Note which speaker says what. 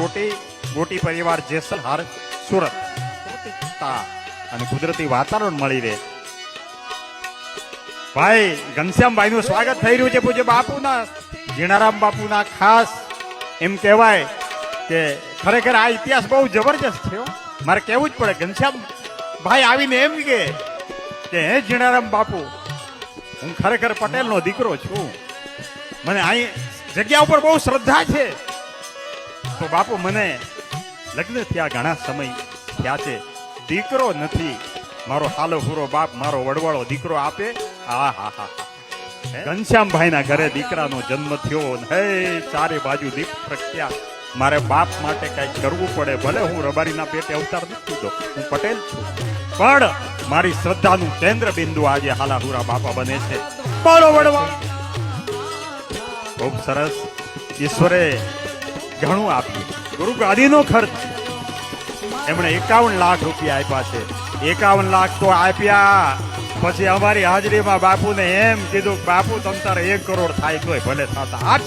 Speaker 1: ગોટી પરિવાર જેસલહાર સુરત અને કુદરતી વાતાવરણ મળી રહે. ભાઈ ઘનશ્યામભાઈ નું સ્વાગત થઈ રહ્યું છે પૂજ્ય બાપુના જીણારામ બાપુના. ખાસ એમ કહેવાય કે ખરેખર આ ઇતિહાસ બહુ જબરજસ્ત થયો. મારે કહેવું જ પડે. ઘનશ્યામ ભાઈ આવીને એમ કે હે જીણારામ બાપુ, હું ખરેખર પટેલનો દીકરો છું, મને અહીં જગ્યા ઉપર બહુ શ્રદ્ધા છે. તો બાપુ મને લગ્ન થયા ઘણા સમય થયા છે, દીકરો નથી. મારો હાલો પૂરો બાપ મારો વડવાળો દીકરો આપે. હા હા હા. ઘનશ્યામભાઈ ના ઘરે દીકરાનો જન્મ થયો. હે ચારે બાજુ દીપ પ્રખ્યા. મારે બાપ માટે કઈ કરવું પડે. ભલે હું રબારીના પેટે અવતાર નથી લીધો, હું પટેલ છું, પણ મારી શ્રદ્ધાનું કેન્દ્ર બિંદુ આજે હાલાહુરા બાપા બને છે. બોલો વડવા. ખૂબ સરસ. ઈશ્વરે ઘણું આપ્યું. ગુરુ ગાદીનો ખર્ચ એમણે 51 લાખ રૂપિયા આપ્યા છે. 51 લાખ તો આપ્યા, પછી અમારી હાજરીમાં બાપુને એમ કીધું બાપુ તમ તારે 1 કરોડ થાય તોય ભલે થતા.